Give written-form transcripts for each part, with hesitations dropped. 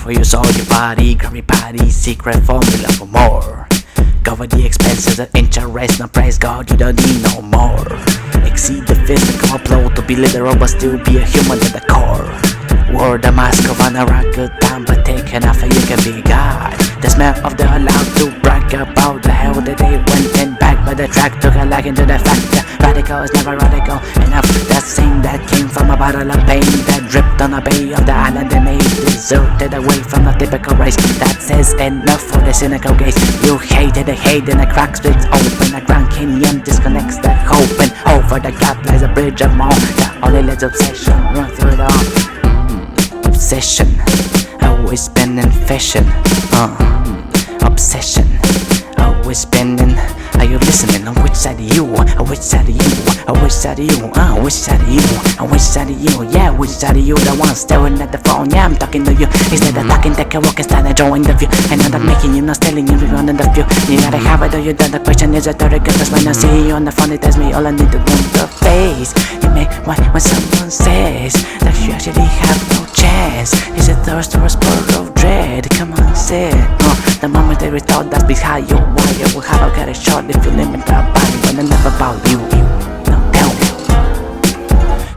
for you, so your body, grab your body, secret formula for more. Cover the expenses and interest, no price, God, you don't need no more. Exceed the physical upload to be literal, but still be a human at the core. Wore the mask of honor a good time, but taken off and you can be God. The smell of the allowed to brag about the hell that they went and back, but the track took a liking to the fact that radical is never radical enough. That scene that came from a bottle of pain that dripped on a bay of the island and made deserted away from the typical race. That says enough for the cynical gaze. You hated the hate and the crack splits open. A Grand Canyon disconnects the hope, and over the gap lies a bridge of more. The only lets obsession run through it all. Obsession, always been in fashion. Obsession, always been in. Are you listening? On which side of you? Which side of you? Which side of you? Which side of you? Which side of you? Yeah, which side of you? The one staring at the phone. Yeah, I'm talking to you. Instead of talking, take a walk and stand and join the view. And I'm not making you, not telling you, we're on the view. You gotta have it or you done. The question is rhetorical. Cause when I see you on the phone, it tells me all I need to do the face. You make when someone says that you actually have no chance. Is it thirst or a spur of dread? Come on, say it. The moment they rethought that's behind your wire. Will have a get a shot if you limit our body. When I never about you. No, tell me.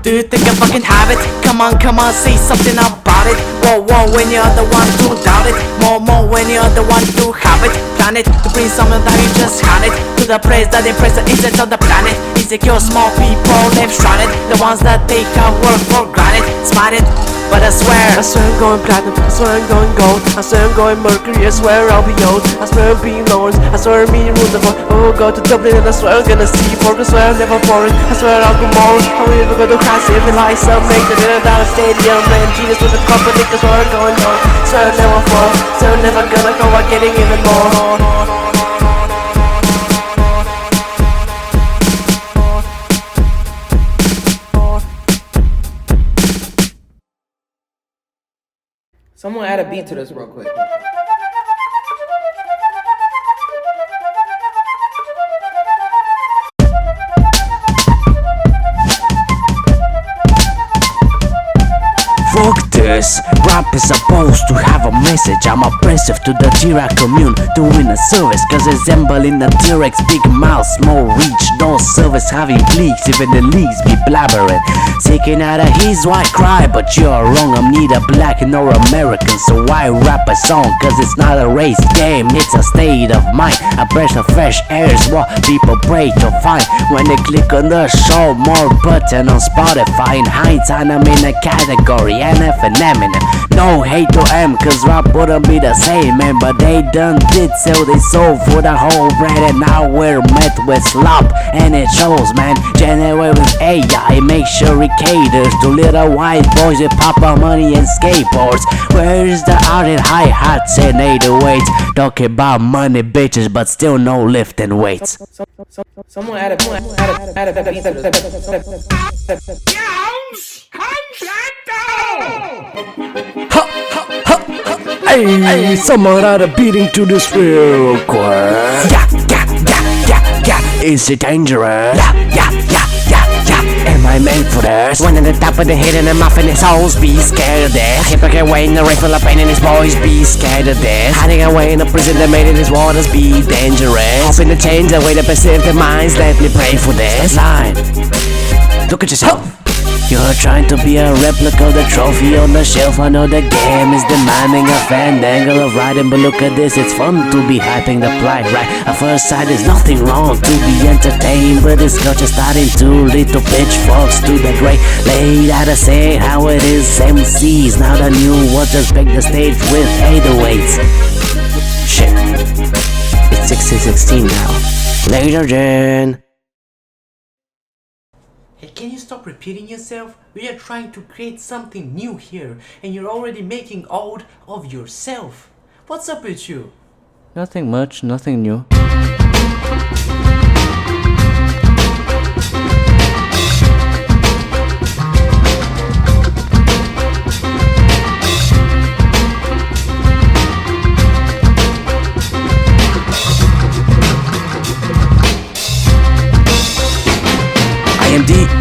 Do you think I fucking have it? Come on, say something about it. Whoa, when you're the one to doubt it. More, when you're the one to have it. Plan it, to bring something that you just had it. To the place that impress the insects of the planet. Insecure small people, they've shrouded. The ones that take our work for granted. Smart it, but I swear I'm going platinum, I swear I'm going gold, I swear I'm going mercury, I swear I'll be old, I swear I'm being Lawrence, I swear I'm meeting Rutherford. Oh, go to Dublin and I swear I'm gonna see Pork, I swear I'm never boring, I swear I'll go more. I'm never gonna crash if it lies some make the dinner down a stadium and genius with a company, cause we're going on. Swear I'm never fall, swear I'm never gonna go on getting even more. Someone add a beat to this real quick. Fuck this, rap is supposed to have a message. I'm oppressive to the T-Rex commune, doing a service, cause resembling a T-Rex, big mouth, small reach, no service having bleaks, even the leagues be blabbering, seeking out a his white cry, but you're wrong, I'm neither black nor American, so why rap a song, cause it's not a race game, it's a state of mind, a breath of fresh air is what people pray to find, when they click on the show more button on Spotify, in hindsight I'm in a category, NF and Eminem. No hate to M, cause rap wouldn't be the same, man. But they done did sell their soul for the whole bread, and now we're met with slop, and it shows, man. Generate with AI, make sure it caters to little white boys with papa money and skateboards. Where's the art in hi-hats and 808s? Talking about money, bitches, but still no lifting weights. Someone add a beat to this. Hey, someone add a beating to this real quick. Is it dangerous? Am I made for this? One in the top of the head and a muffin his hoes, be scared of this. A hypocrite weighing a rifle of pain in his boys, be scared of this. Hiding away in a prison that made in his waters, be dangerous. Hoping to change the way to perceive their minds, let me pray for this. Line, look at yourself. You're trying to be a replica of the trophy on the shelf. I know the game is demanding a fan angle of writing, but look at this, it's fun to be hyping the plight, right? At first sight, there's nothing wrong to be entertained, but this culture starting to lead to pitchforks to the great late. Gotta say how it is, MCs. Now the new ones just pick the stage with 808s. Shit, it's 16 now. Later, Jen. Hey, can you stop repeating yourself? We are trying to create something new here, and you're already making old of yourself. What's up with you? Nothing much, nothing new.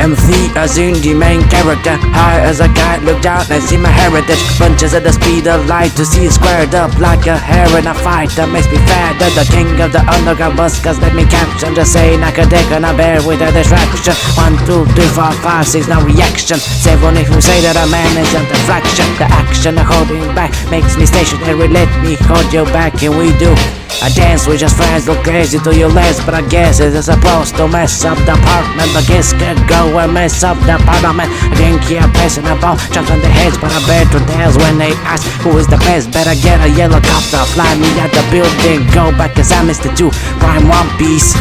empathy as in the main character. High as a kite, look down and see my heritage. Punches at the speed of light to see it squared up like a hare in a fight. That makes me fat, that the king of the underground buskers let me capture. Just saying I could take on a bear with a distraction. 1, 2, 3, 4, 5, 6, no reaction. 7 if you say that a man is a fraction. The action of holding back makes me stationary. Let me hold you back and we do a dance with just friends, look crazy to your legs. But I guess it is supposed to mess up the apartment. But kids could go and mess up the parliament. I think you're passing about chops on the heads, but I bet to tails when they ask who is the best. Better get a yellow copter, fly me at the building, go back as I missed the 2 rhyme One Piece.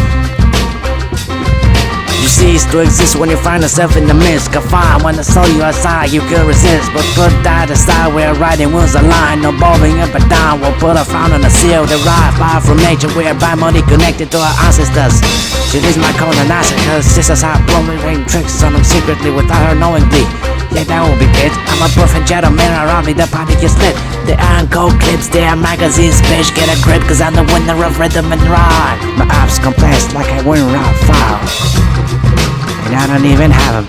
You cease to exist when you find yourself in the midst. Confined when I saw you outside, you could resist. But put that aside, we're writing was a line. No boring up and down, we'll put a frown on the seal. Derived by from nature, we're by money connected to our ancestors. She is my colonizer, cause sisters have blowing tricks on them secretly without her knowingly. Yeah, that will be it. I'm a perfect gentleman, around me the party gets lit. They aren't gold clips, they are magazines, bitch. Get a grip, cause I'm the winner of rhythm and rhyme. My apps compressed like I win round file, and I don't even have them.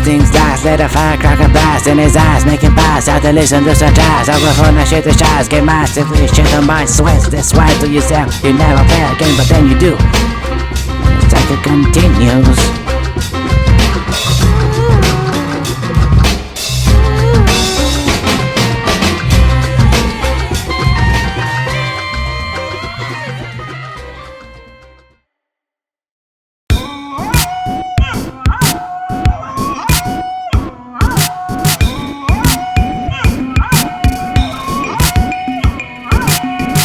Things dies, let a firecracker blast in his eyes, making pies out to listen to some jazz. I prefer that shit to shots, get massively shit on my sweats. That's why to yourself, you never play again, but then you do. And it's like it continues.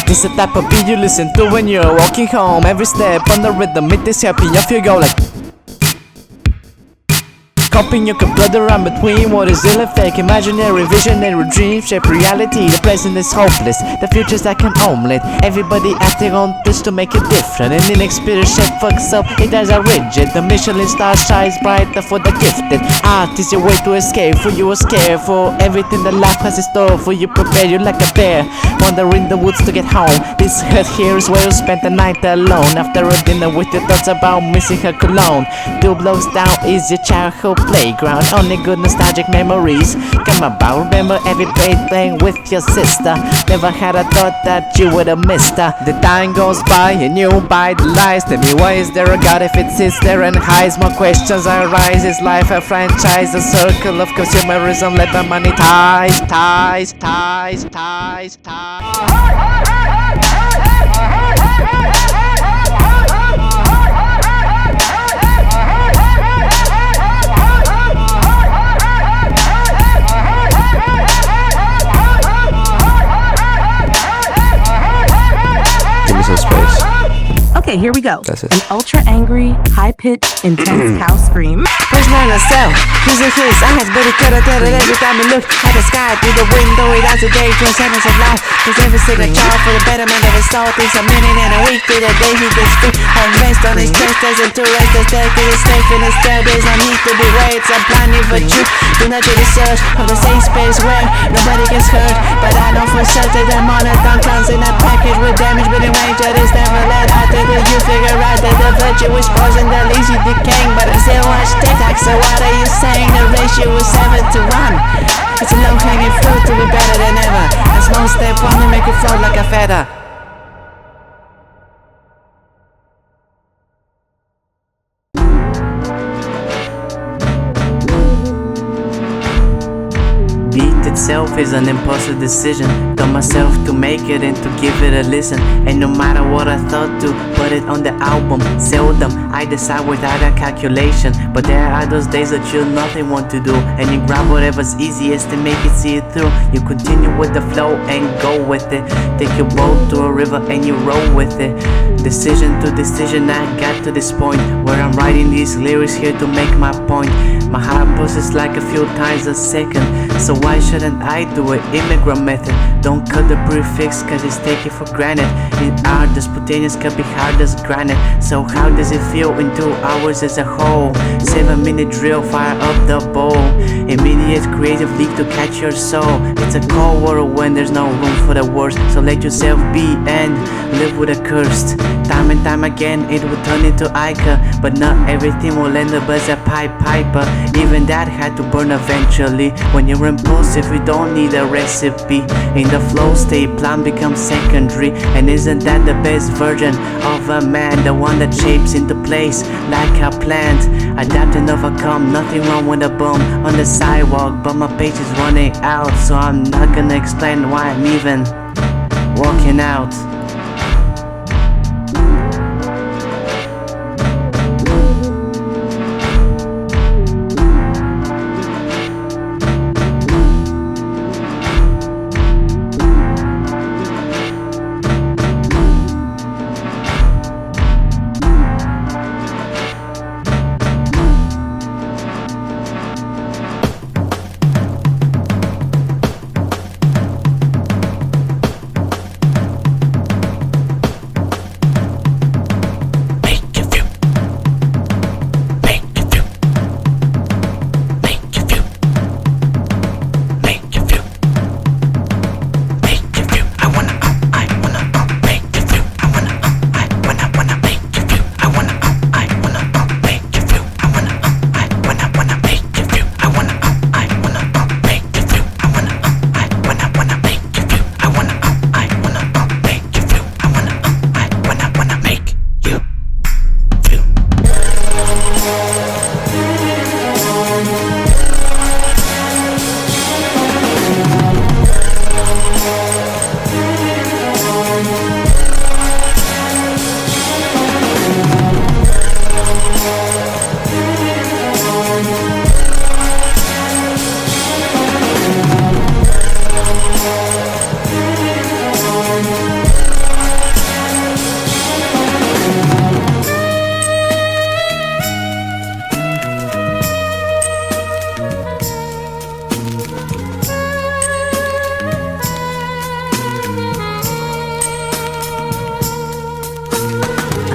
This the type of beat you listen to when you're walking home. Every step on the rhythm, it is helping you feel go like copying you can blur around between what is real and fake. Imaginary visionary dreams shape reality. The present is hopeless, the future's like an omelet. Everybody acting on this to make it different. An inexperienced shape fucks up, it has a rigid. The Michelin star shines brighter for the gifted. Art is your way to escape, for you are scared. For everything that life has in store for you, prepare you like a bear wandering the woods to get home. This hut here is where you spent the night alone. After a dinner with your thoughts about missing her cologne. 2 blocks down is your childhood playground. Only good nostalgic memories come about. Remember every day playing with your sister. Never had a thought that you would have missed her. The time goes by and you buy the lies. Tell me, why is there a God if it sits there and hides? More questions arise. Is life a franchise? A circle of consumerism let the money ties. Give me some space. Okay, here we go. That's it. An ultra angry, high-pitched, intense cow scream. First man myself, he's a kiss. I had better cut it out every time I look at the sky through the window. It has a day to a sentence of life. Cause every single job for the betterment of his soul takes a minute and a week to the day he gets free. Unrest on his chest as a tourist that's taking his safe in his tail. There's no need to be raised. I'm planning for you. Do not do the search of the safe space where nobody gets hurt. But I know for certain that marathon comes in a package with damage within range that is never let out. Till you figure out that the virtue is poison, the lazy decaying. But I still watch TikTok, so what are you saying? The ratio is 7 to 1. It's a low-hanging fruit to be better than ever. A small step one to make it float like a feather. Beat itself is an impulsive decision. Tell myself to make it and to give it a listen. And no matter what I thought to put it on the album, seldom I decide without a calculation. But there are those days that you nothing want to do, and you grab whatever's easiest to make it see it through. You continue with the flow and go with it. Take your boat to a river and you roll with it. Decision to decision, I got to this point where I'm writing these lyrics here to make my point. My heart pulses like a few times a second, so why shouldn't I do it? Immigrant method. Don't cut the prefix cause it's taken for granted. In art, the spontaneous can be hard as granite. So how does it feel in 2 hours as a whole? 7-minute drill, fire up the bowl. Immediate creative leap to catch your soul. It's a cold world when there's no room for the worst, so let yourself be and live with a curse. Time and time again it will turn into Ica, but not everything will end up as a Pied Piper. Even that had to burn eventually. When you're impulsive you don't need a recipe. In the flow state, plan becomes secondary. And isn't that the best version of a man? The one that shapes into place like a plant. Adapt and overcome, nothing wrong with a bum on the sidewalk, but my page is running out, so I'm not gonna explain why I'm even walking out.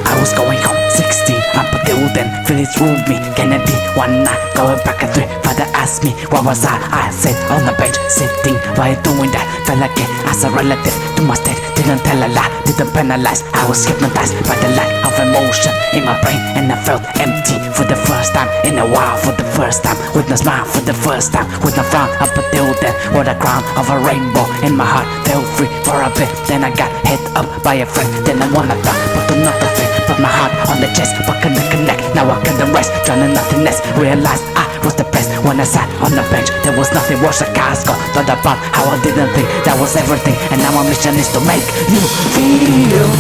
I was going home 16 up until then, Phillies ruled me. Kennedy one night, going back at 3. Father asked me what was I said on the bench sitting. Why doing that? Felt like it as a relative to my state. Didn't tell a lie, didn't penalize. I was hypnotized by the lack of emotion in my brain, and I felt empty for the first time in a while. For the first time, with no smile. For the first time, with no frown. Up until then, what a crown of a rainbow in my heart. Felt free for a bit, then I got hit up by a friend. Then I wanna die, but to not thing. Put my heart on the chest, but couldn't connect. Now I couldn't rest, trying nothingness. Realized I was depressed when I sat on the bench. There was nothing worse. A guy's got thought about how I didn't think that was everything. And now my mission is to make you feel.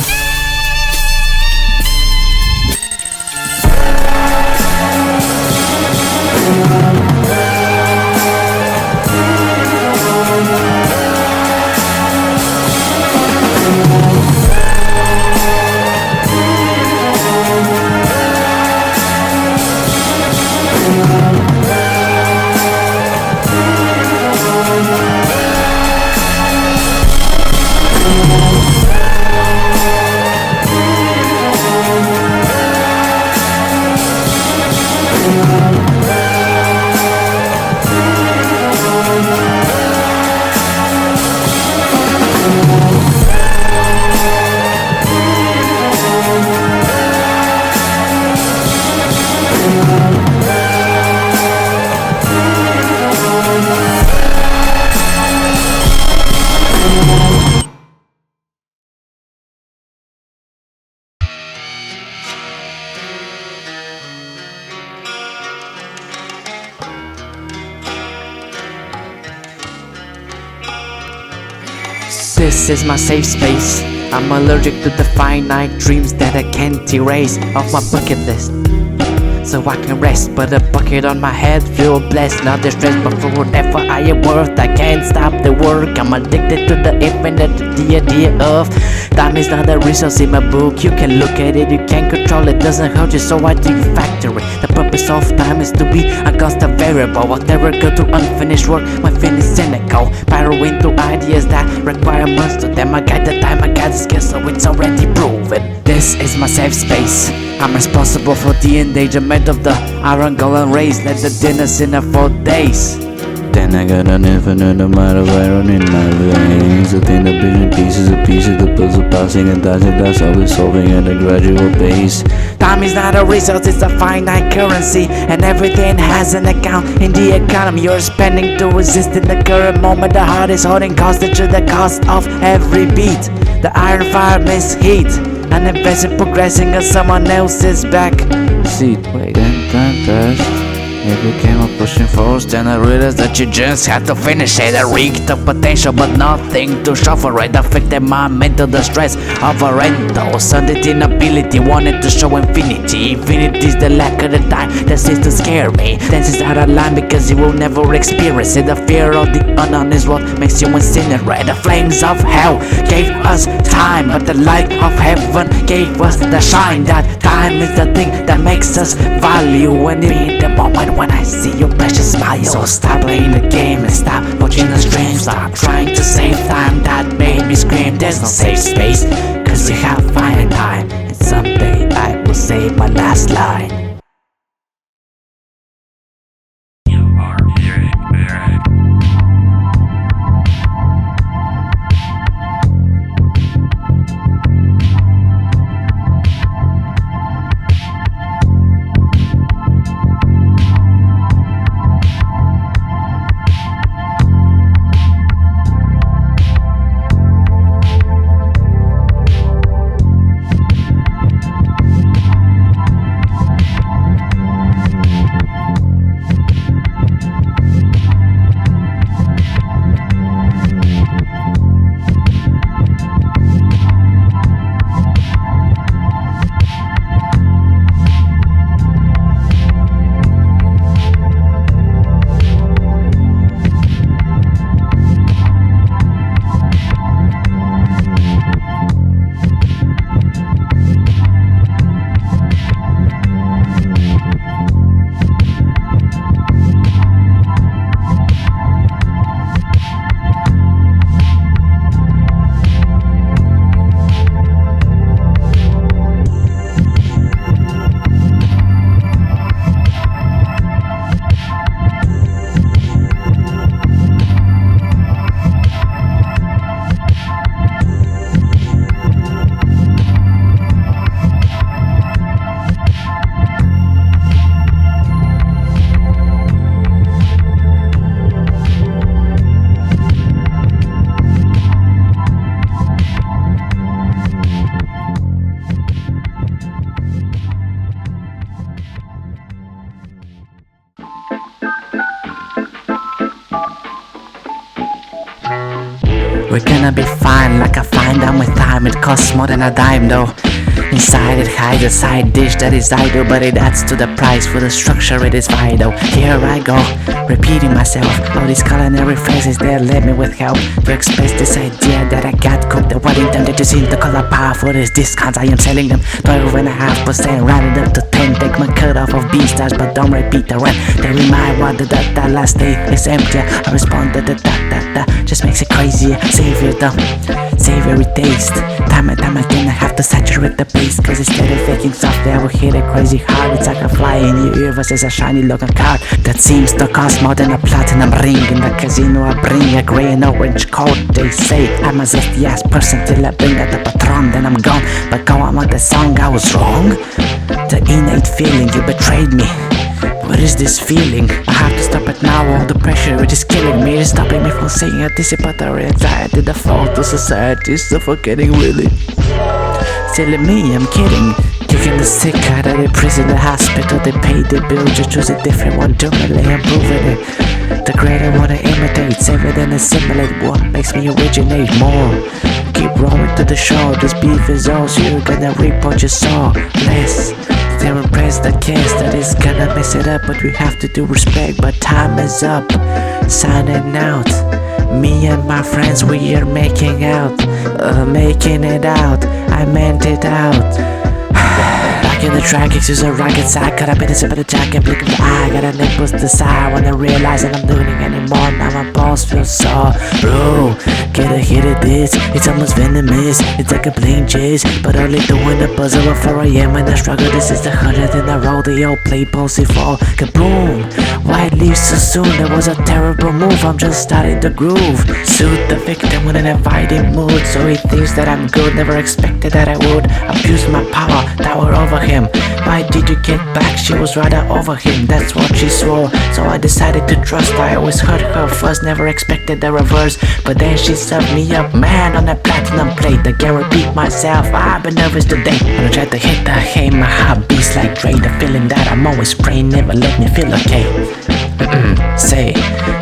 This is my safe space. I'm allergic to the finite dreams that I can't erase off my bucket list. So I can rest, put a bucket on my head, feel blessed, not distressed. But for whatever I am worth, I can't stop the work. I'm addicted to the infinite, the idea of time is not a resource in my book. You can look at it, you can't control it, doesn't hurt you, so I do factor it. The purpose of time is to be a constant variable. I'll never go to unfinished work, my finish cynical. Pyro into ideas that require months to them. I got the time, I got the skill, so it's already proven. This is my safe space. I'm responsible for the endangerment of the iron golden race. Let the dinners in 4 days. Then I got an infinite amount of iron in my veins. A thin billion pieces of the puzzle passing and dodging, that's always solving at a gradual pace. Time is not a resource, it's a finite currency, and everything has an account in the economy. You're spending to resist in the current moment. The heart is holding constant to the cost of every beat. The iron fire miss heat, and investing progressing on someone else's back. See, wait, then test. It became a pushing force, then I realized that you just Had to finish it, I reeked of potential but nothing to show for it. Affected my mental distress of a rental. Sudden inability, wanted to show infinity. Infinity's the lack of the time that seems to scare me. Dances out of line because you will never experience it. The fear of the unknown is what makes you incinerate. The flames of hell gave us time, but the light of heaven gave us the shine. That time is the thing that makes us value. When it be the moment when I see your precious smile. So stop playing the game and stop watching the stream. Stop trying to save time that made me scream. There's no safe space, cause you have finite time, and someday I will say my last line. We're gonna be fine, like a fine dime with time. It costs more than a dime though. Inside it hides a side dish that is idle, but it adds to the price. For the structure it is vital. Here I go, repeating myself. All these culinary phrases that led me with help to express this idea that I got cooked. The what intended to seem to call a power for these discounts. I am selling them 12.5%, rounded up to 10. Take my cut off of B-stars, but don't repeat the rent. They remind what that last day is empty. I respond to the just makes it crazier. Savor the savory taste. Time and time again I have to saturate the pace, cause instead of faking softly I will hit it crazy hard. It's like a fly in your ear versus a shiny looking card that seems to cost more than a platinum ring. In the casino I bring a grey and orange coat. They say I'm a zesty ass person till I bring out the patron, then I'm gone. But go on with the song, I was wrong. The innate feeling, you betrayed me. What is this feeling? I have to stop it now, all the pressure it is killing me. It's stopping me from seeing anticipatory anxiety. The fault of society is suffocating really. Silly me, I'm kidding. Taking the sick out of the prison, the hospital. They pay the bill, just choose a different one. Terminally improving it. The greater I wanna imitate, save it and assimilate. What makes me originate more? keep rolling to the shore. This beef is yours, you're gonna reap what you sow. Let's still impress the kids that is gonna mess it up, but we have to do respect. But time is up, signing out. Me and my friends, we are making out, making it out. I meant it out. Back in the track, excuse a rocket side. Cut up in the sip of the jack and blink of the eye. Got a nipples to the side when I realize that I'm doing it anymore. Now my balls feel sore. Bro, get a hit of this. It's almost venomous. It's like a plane chase, but only doing the puzzle at 4 AM when I struggle. This is the 100th in a row. They all play posy fall. Kaboom! Why leave so soon? That was a terrible move. I'm just starting to groove. Soothe the victim in an inviting mood, so he thinks that I'm good. Never expected that I would abuse my power, tower over him. Why did you get back? She was rather over him, that's what she swore. So I decided to trust her. I always hurt her first, never expected the reverse. But then she served me up, man, on a platinum plate. I can't repeat myself, I've been nervous today. When I tried to hit the hay, my heart beats like Dre. The feeling that I'm always praying never let me feel okay. Say,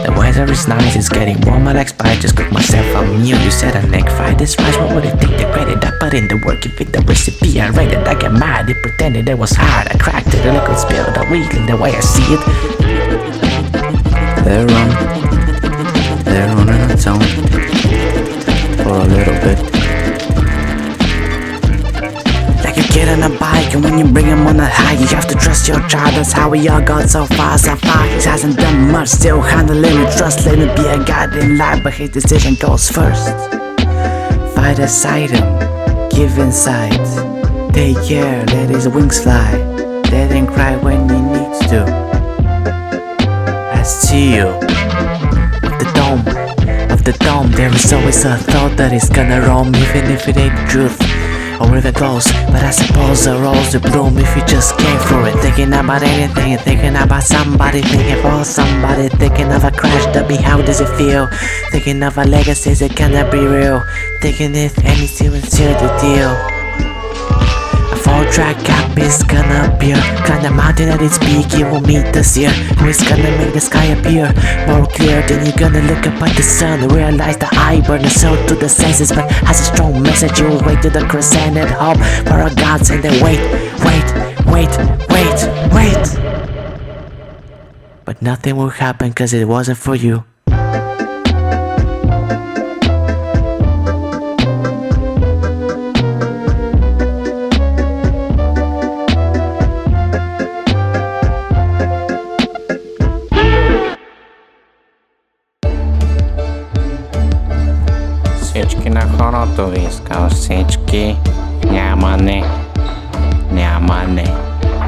the weather is nice, it's getting warmer like Sprite. Just cook myself a meal, you said an egg fried this rice. What would it take to credit? I put in the work, give it the recipe, I read it. I get mad, it pretended it was hard. I cracked it, the liquid spilled, I weakened the way I see it. They're on its own for a little bit. Like you get on a bike and when you bring him on a high, you have to trust your child. That's how we all got so far. So far he hasn't done much, still handling it. Trust, let me be a guide in life, but his decision goes first. Fight aside him, give inside. Take care, let his wings fly. Let him cry when he needs to. I see you. Of the dome, there is always a thought that it's gonna roam, even if it ain't the truth, or if it goes. But I suppose the rose will bloom if you just came for it. Thinking about anything, thinking about somebody, thinking for somebody, thinking of a crash dummy, how does it feel? Thinking of a legacy, is it gonna be real? Thinking if anything is here the deal. A 4-track cap is gonna appear. Climb the mountain at its peak, it will meet this year. Who is gonna make the sky appear more clear? Then you're gonna look up at the sun, realize the eye burn so to the senses, but has a strong message. You'll wait to the crescent and hope for a God and then wait. But nothing will happen cause it wasn't for you. Всички на хорото ви искал, всички няма не.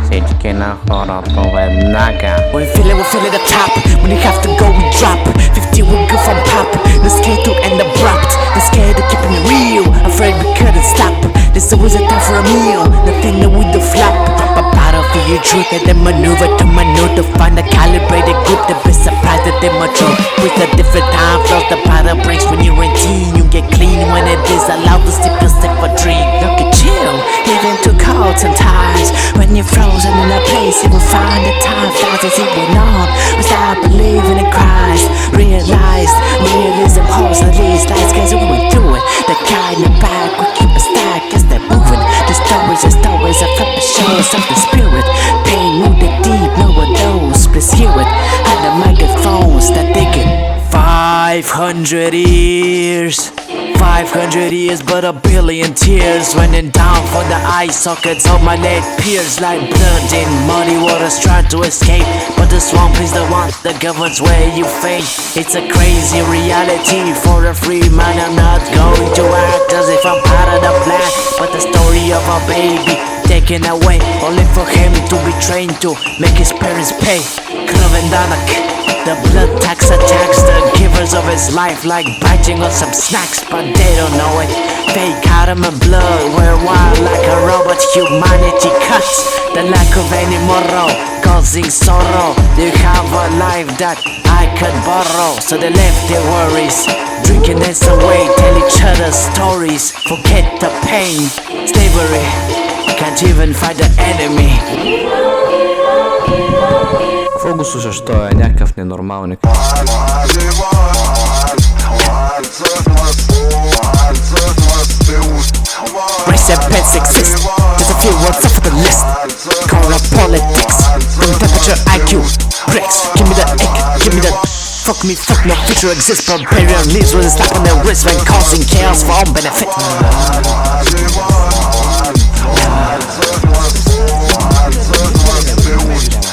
Всички на хорото веднага. When we feel it at the top. When you have to go, we drop. 50 we go from pop. The scared to end abrupt. The scared to keeping it real. Afraid we couldn't stop. There's always a time for a meal. Nothing that we do flop. A battle for your truth and then maneuver to maneuver to find a calibrated group. The best surprise that they mature. With the different time flows, the battle breaks when you're in teen. You get clean when it is allowed to slip your step for dream. You can chill, even too cold sometimes. When you're frozen in a place, you will find the time flies as it went on. We start believing in Christ. Realized realism holds the least lights, cause we went through it. The kind of back, we keep a stack, cause they're moving. The stories are from the shows of the spirit. Pain rooted deep, no one knows, please hear it. And the microphones that they can 500 years. 500 years, but a billion tears running down from the eye sockets of my neck, peers like blood in muddy waters trying to escape. But the swamp is the one that governs where you faint. It's a crazy reality for a free man. I'm not going to act as if I'm part of the plan, but the story of a baby taken away, only for him to be trained to make his parents pay. Kravendanak, the blood tax attacks the givers of his life like biting on some snacks, but they don't know it. Fake Adam and blood, we're wild like a robot. Humanity cuts the lack of any moral, causing sorrow. They have a life that I could borrow, so they left their worries, drinking this away, tell each other stories, forget the pain. Slavery, can't even fight the enemy. Какво го слушаш? Той е някакъв ненормалник. Race and pets exist, just a few words off the list. Call up politics, room temperature IQ bricks. Give me the ick, give me the fuck me, fuck no future exists. Barbarian leaves with a slap on their wrist when causing chaos for own benefit.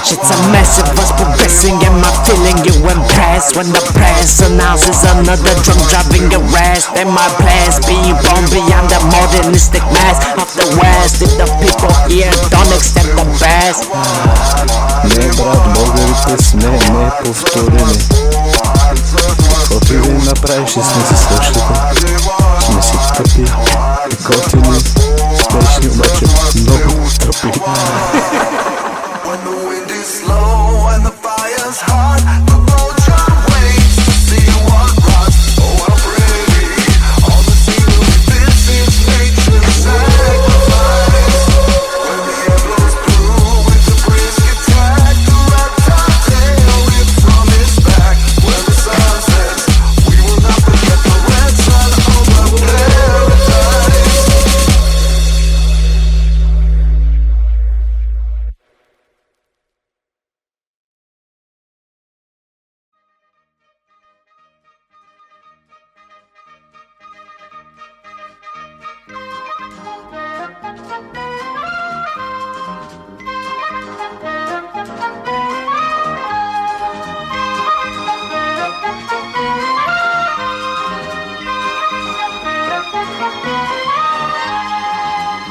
Shit's a mess, it was progressing. Am I feeling you impressed? When the press announces another drum driving arrest, am I blessed? Being born beyond the modernistic mass of the West. If the people here don't accept the best. Не брат, българите сме неповторими. Каквото и да им направиш, сме си същите. Сме си тъпи, готини, спешни, обаче много тъпи. When the wind is slow and the fire's hot, the vulture waits to see what rots. Oh, I'm ready. All the seals, this is nature's sacrifice. When the air blows through with the brisk attack, the reptile tail rips from its back. When the sun sets, we will not forget the red sun over paradise.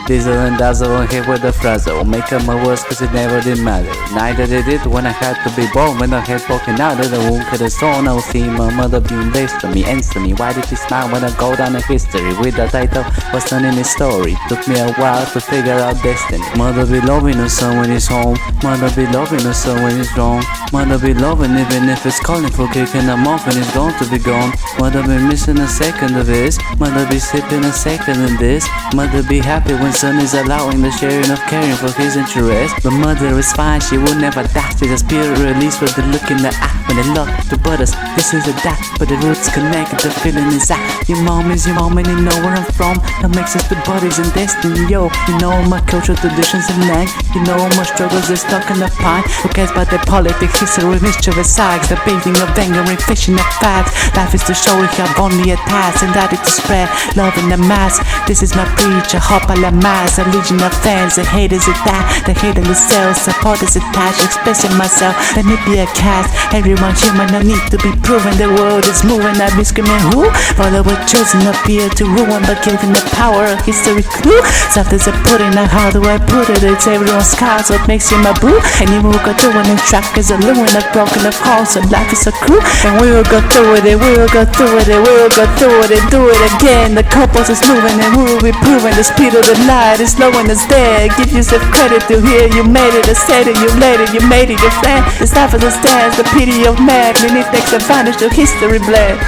Diesel and dazzle hit with the frazzle. Make up my words cause it never did matter. Neither did it when I had to be born. When I had poking out of the womb could have sworn I would see my mother being based to me. Answer me, why did she smile when I go down in history? With the title, what's done in his story? Took me a while to figure out destiny. Mother be loving her son when he's home. Mother be loving her son when he's wrong. Mother be loving even if it's calling for kicking him off when he's going to be gone. Mother be missing a second of this. Mother be sipping a second in this. Mother be happy when son is allowing the sharing of caring for his interest. But mother is fine, she will never die. She's a spirit release with the look in the eye. When they look to brothers, this is a die. But the roots connect, the feeling is out. Your mom is your mom and you know where I'm from. That makes us the bodies and destiny, yo. You know my cultural traditions and land. You know my struggles are stuck in the pine. Who cares about the politics, history, mischievous sides. The painting of anger and fishing of facts. Life is to show we have only a task, and that is to spread love in the mass. This is my preach, I hop a la mass. A legion of fans, the haters are that. The hater themselves, support is attached. Expressing myself, let me be a cast. Everyone human, no need to be proven. The world is moving, I be screaming who? Follow what chosen appear to ruin, but giving the power of history clue. Something's a pudding, now how do I put it? It's everyone's cause, what makes you my brew? And you will go through and track is a lure and a broken of hearts, and life is a crew. And we will go through it, we will go through it, we will go through it and do it again. The compass is moving and we will be proving the speed of the light is slowing us there. Give yourself credit to hear you made it, I said it, you laid it, you made it, your friend. The stuff of the stands, the pity of man, and it takes advantage of history bled.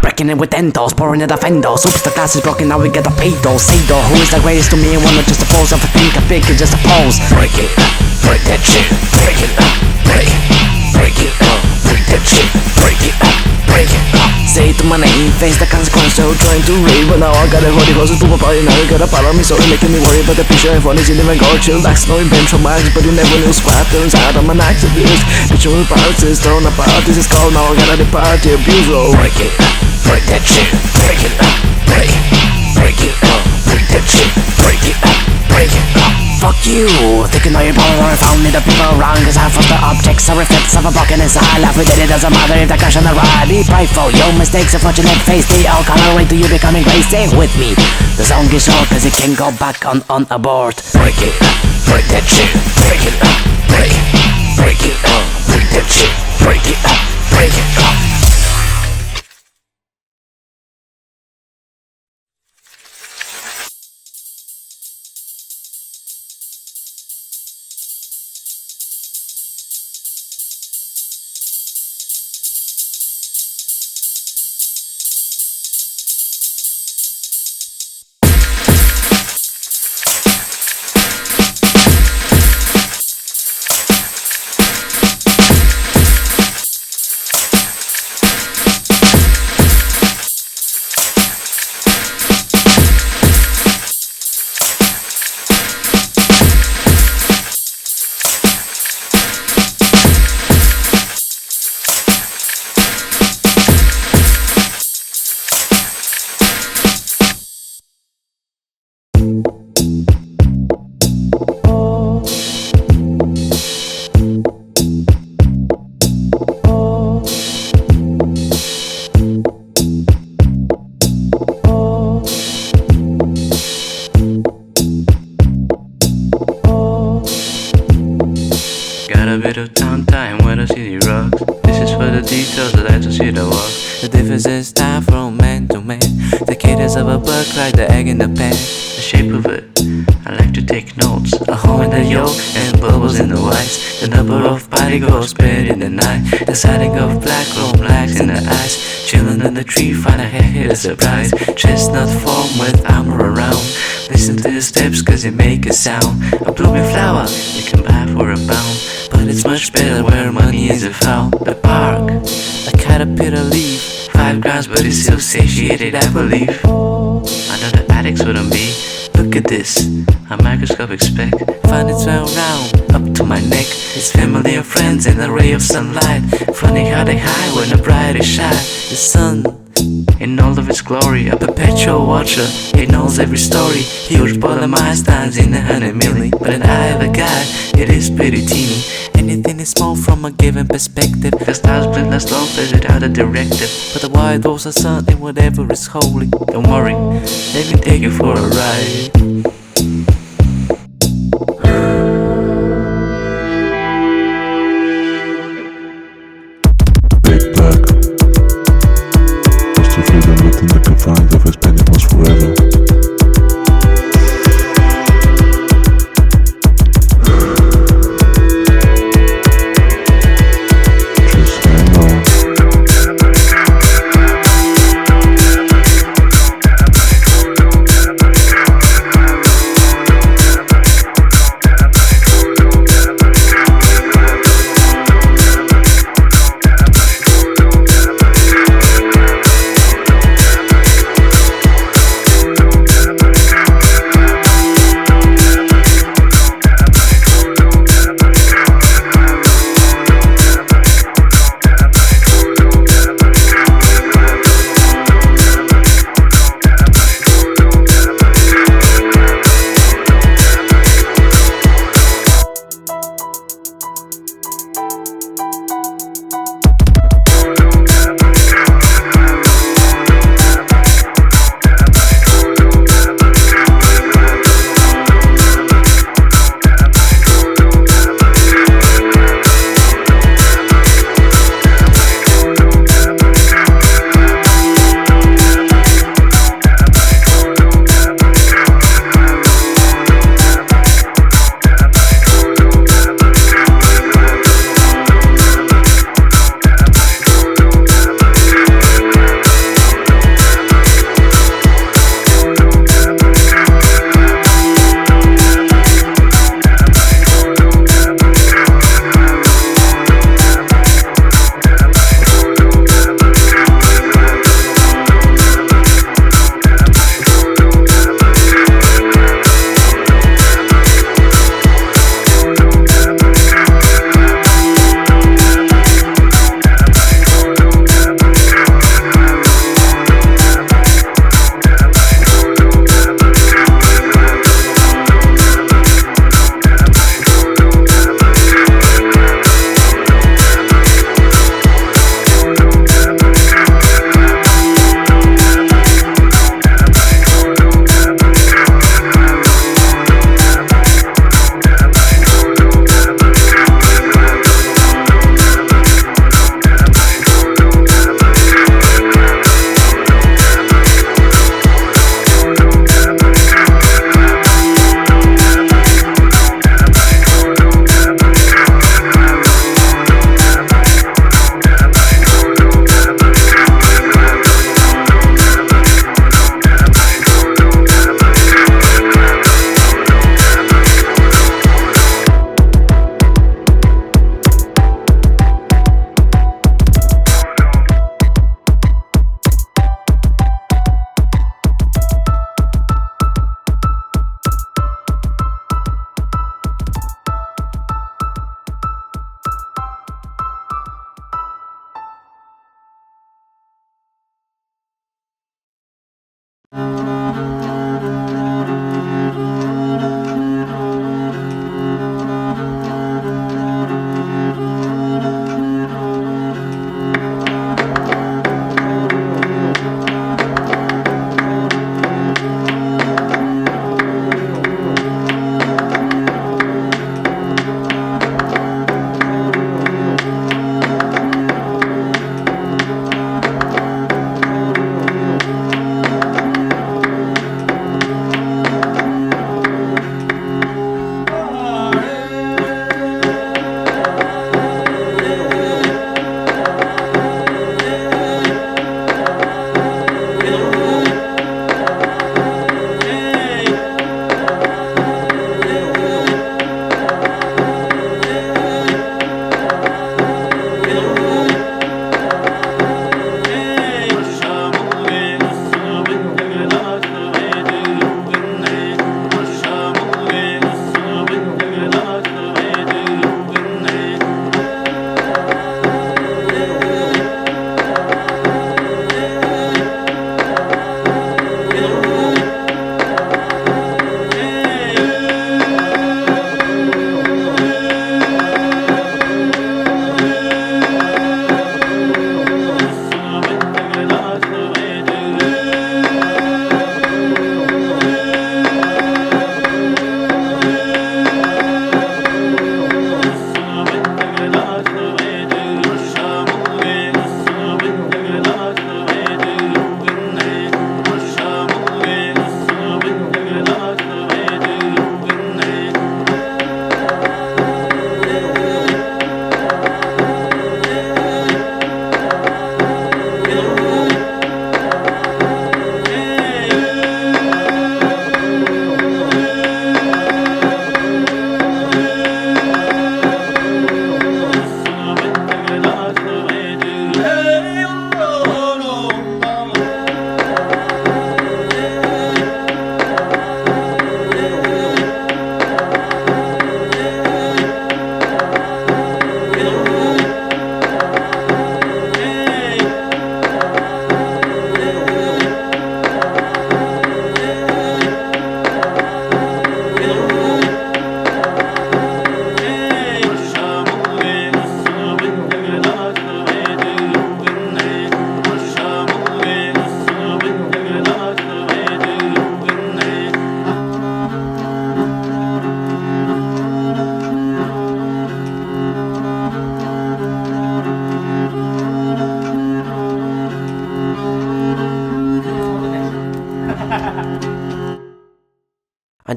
Breaking it with endos, pouring it off endos. Oops, the glass is broken, now we get the pedo. Sado, who is the greatest to me? One not just a pose of a think, a figure, just a pose. Break it up, break that shit. Break it up, break it up, break that shit. Break it up, break it up. Say to my name, face the consequence, so trying to read. But now I got a holy horses, poop up, now you got a part of me, so you're making me worry about the picture. And funny, you never go chill, that's no invent from Max, but you never knew squat turns out I'm an activist. Picture with parts is thrown apart, this is called now I gotta depart, the abuse, oh. Break it up, break that shit, break it up, break it up, break that shit, break it up, break it up. Fuck you, thinking all your power found me the people wrong. Cause half of the objects are reflects of a broken inside. Laugh with it, it doesn't matter if they crash on the ride. Be prideful, your mistakes, unfortunate face. They all color way to you becoming great. Stay with me, the song is short cause it can go back on a board. Break it up, break that shit, break it up, break it up, break that shit, break it up, break it up. a bit of town time when the city rocks. This is for the details that I to see the walk. The difference is time from man to man. The cadence of a buck like the egg in the pan. The shape of it, I like to take notes. A hole in the yolk and bubbles in the whites. The number of particles spread in the night. The sighting of black or blacks in the eyes. Chillin' in the tree, find a hair hit a surprise. Chestnut form with armor around. Listen to the steps cause they make a sound. A blooming flower you can buy for a pound, but it's much better where money isn't found. The park, a caterpillar leaf, 5 grams but it's still satiated I believe. I know the addicts wouldn't be. Look at this, a microscopic speck. Find it's round, up to my neck. It's family and friends and a ray of sunlight. Funny how they hide when the bright is shine. The sun, in all of its glory, a perpetual watcher. He knows every story. Huge polymer stands in 100 million. But in the eye of a guy, it is pretty teeny. Anything is small from a given perspective. The stars blend less long without a directive. But the wild wolves are sun in whatever is holy. Don't worry, let me take you for a ride. Big Black was the freedom within the confines of his penny was forever. Just hang on.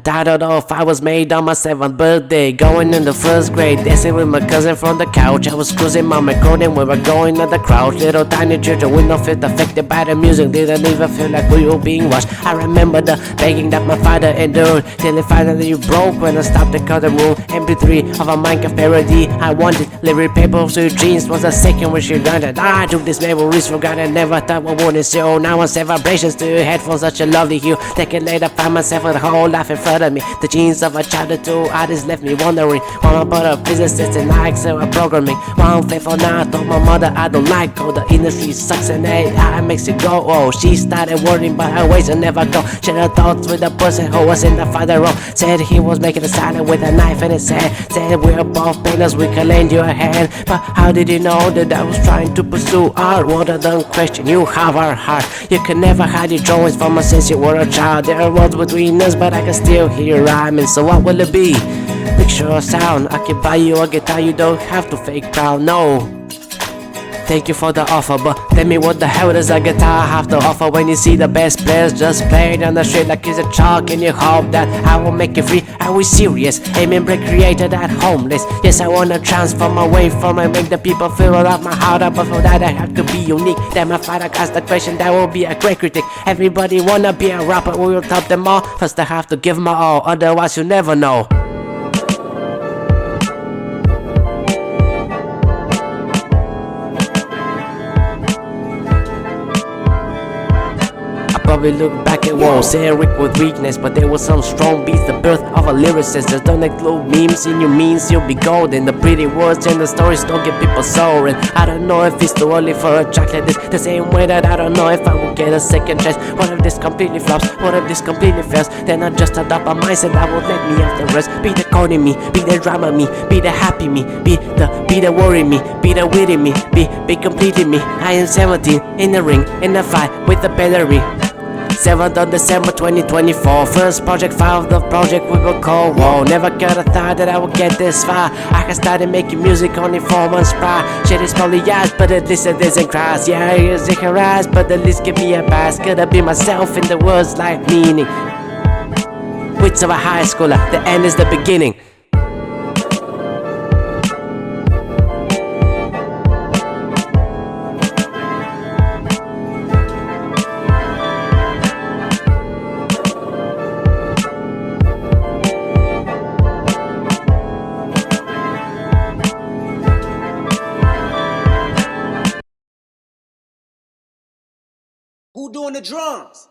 I don't know if I was made on my 7th birthday. Going into 1st grade, dancing with my cousin from the couch. I was cruising my recording, we were going at the crowd. Little tiny children, we don't feel affected by the music. Didn't even feel like we were being watched. I remember the begging that my father endured, till it finally broke when I stopped the curtain room. MP3 of a Minecraft parody. I wanted lyric paper to jeans, was a second wish you granted. I took these memories for granted, never thought we wouldn't show. Now I set vibrations to your headphones, such a lovely hue. Decade later, find myself with a whole life in front of me. The genes of a child or two, artists left me wondering. One about a physicist and I excel at programming. One faithful now, I told my mother I don't like all the industry sucks and AI makes it go. Oh, she started worrying, but her ways will never go. Shared her thoughts with the person who was in the father role. Said he was making a silent with a knife in his hand. Said we're both painters, we can lend you a hand. But how did you know that I was trying to pursue art? What a dumb question, you have our heart. You can never hide your drawings from us since you were a child. There are words between us, but I can still hear you rhyming. So what will it be? Picture or sound? I can buy you a guitar, you don't have to fake proud, no. Thank you for the offer, but tell me what the hell does a guitar have to offer? When you see the best players just playing on the street like it's a chalk, and you hope that I will make you free. Are we serious? Aiming break created that homeless. Yes, I wanna transform away from and make the people feel out my heart up, but for that I have to be unique. Then my father asked the question, that will be a great critic. Everybody wanna be a rapper, we will top them all. First I have to give my all, otherwise you never know. Probably look back at walls, say Rick with weakness, but there was some strong beats, the birth of a lyricist. Just don't include memes in your memes, you'll be golden. The pretty words and the stories don't get people soaring. I don't know if it's too early for a track like this, the same way that I don't know if I will get a second chance. What if this completely flops? What if this completely fails? Then I just adopt a mindset that will let me off the rest. Be the corny me, be the drama me, be the happy me, be the worry me, be the witty me, be completely me. I am 17, in the ring, in the fight with the battery. 7th of December 2024, first project file of the project we will call Whoa. Never could have thought that I would get this far. I can started making music only 4 months prior. Shit is probably yours, but at least it isn't cries. Yeah, it's in her eyes, but at least give me a pass. Could be myself in the words like meaning. Wits of a high schooler, the end is the beginning. Who doing the drums?